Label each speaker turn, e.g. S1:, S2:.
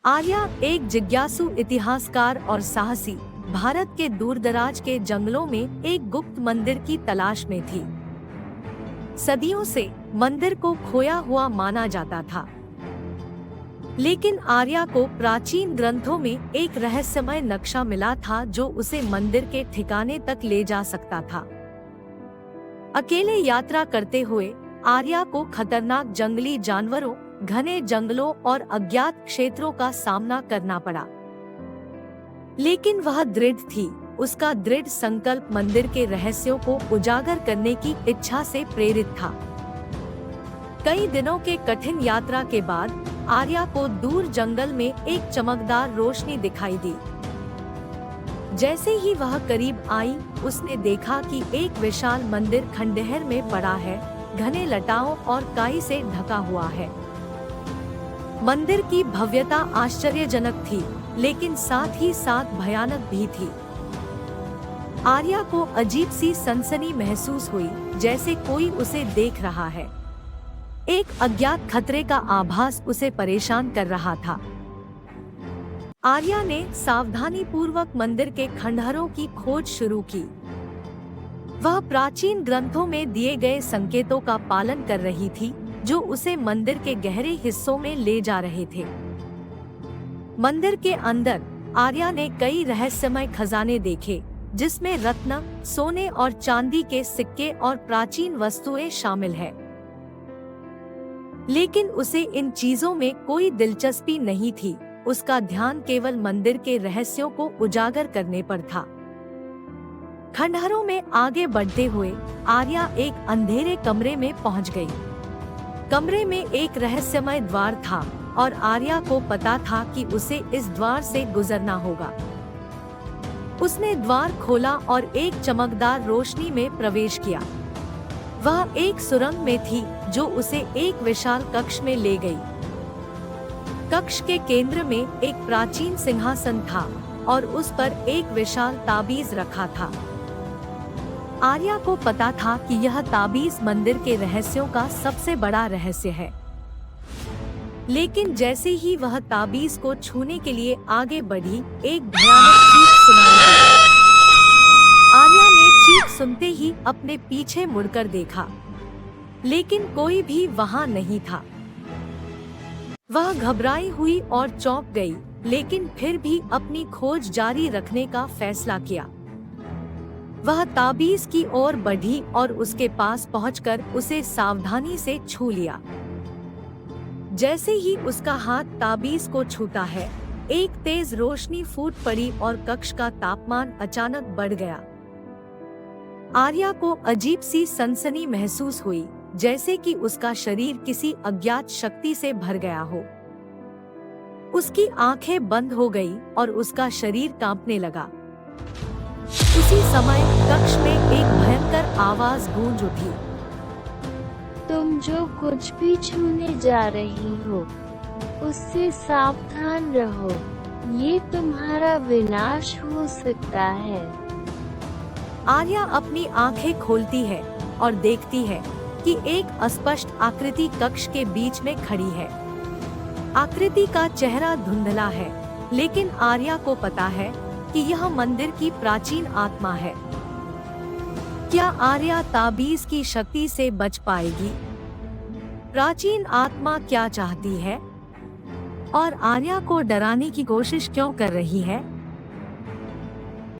S1: आर्या एक जिज्ञासु इतिहासकार और साहसी भारत के दूरदराज के जंगलों में एक गुप्त मंदिर की तलाश में थी। सदियों से मंदिर को खोया हुआ माना जाता था, लेकिन आर्या को प्राचीन ग्रंथों में एक रहस्यमय नक्शा मिला था जो उसे मंदिर के ठिकाने तक ले जा सकता था। अकेले यात्रा करते हुए आर्या को खतरनाक जंगली जानवरों, घने जंगलों और अज्ञात क्षेत्रों का सामना करना पड़ा, लेकिन वह दृढ़ थी। उसका दृढ़ संकल्प मंदिर के रहस्यों को उजागर करने की इच्छा से प्रेरित था। कई दिनों के कठिन यात्रा के बाद आर्या को दूर जंगल में एक चमकदार रोशनी दिखाई दी। जैसे ही वह करीब आई, उसने देखा कि एक विशाल मंदिर खंडहर में पड़ा है, घने लताओं और काई से ढका हुआ है। मंदिर की भव्यता आश्चर्यजनक थी, लेकिन साथ ही साथ भयानक भी थी। आर्या को अजीब सी सनसनी महसूस हुई, जैसे कोई उसे देख रहा है। एक अज्ञात खतरे का आभास उसे परेशान कर रहा था। आर्या ने सावधानीपूर्वक मंदिर के खंडहरों की खोज शुरू की। वह प्राचीन ग्रंथों में दिए गए संकेतों का पालन कर रही थी, जो उसे मंदिर के गहरे हिस्सों में ले जा रहे थे। मंदिर के अंदर आर्या ने कई रहस्यमय खजाने देखे, जिसमें रत्न, सोने और चांदी के सिक्के और प्राचीन वस्तुएं शामिल है। लेकिन उसे इन चीजों में कोई दिलचस्पी नहीं थी। उसका ध्यान केवल मंदिर के रहस्यों को उजागर करने पर था। खंडहरों में आगे बढ़ते हुए आर्या एक अंधेरे कमरे में पहुंच गई। कमरे में एक रहस्यमय द्वार था और आर्या को पता था कि उसे इस द्वार से गुजरना होगा। उसने द्वार खोला और एक चमकदार रोशनी में प्रवेश किया। वह एक सुरंग में थी जो उसे एक विशाल कक्ष में ले गई। कक्ष के केंद्र में एक प्राचीन सिंहासन था और उस पर एक विशाल ताबीज रखा था। आर्या को पता था कि यह ताबीज मंदिर के रहस्यों का सबसे बड़ा रहस्य है। लेकिन जैसे ही वह ताबीज को छूने के लिए आगे बढ़ी, एक भयानक चीख सुनाई दी। आर्या ने चीख सुनते ही अपने पीछे मुड़कर देखा, लेकिन कोई भी वहां नहीं था। वह घबराई हुई और चौंक गई, लेकिन फिर भी अपनी खोज जारी रखने का फैसला किया। वह ताबीज की ओर बढ़ी और उसके पास पहुंचकर उसे सावधानी से छू लिया। जैसे ही उसका हाथ ताबीज को छूता है, एक तेज रोशनी फूट पड़ी और कक्ष का तापमान अचानक बढ़ गया। आर्या को अजीब सी सनसनी महसूस हुई, जैसे कि उसका शरीर किसी अज्ञात शक्ति से भर गया हो। उसकी आंखें बंद हो गई और उसका शरीर कांपने लगा। उसी समय कक्ष में एक भयंकर आवाज गूंज उठी।
S2: तुम जो कुछ भी छूने जा रही हो, उससे सावधान रहो। ये तुम्हारा विनाश हो सकता है।
S1: आर्या अपनी आंखें खोलती है और देखती है कि एक अस्पष्ट आकृति कक्ष के बीच में खड़ी है। आकृति का चेहरा धुंधला है, लेकिन आर्या को पता है कि यह मंदिर की प्राचीन आत्मा है। क्या आर्या ताबीज की शक्ति से बच पाएगी? प्राचीन आत्मा क्या चाहती है और आर्या को डराने की कोशिश क्यों कर रही है?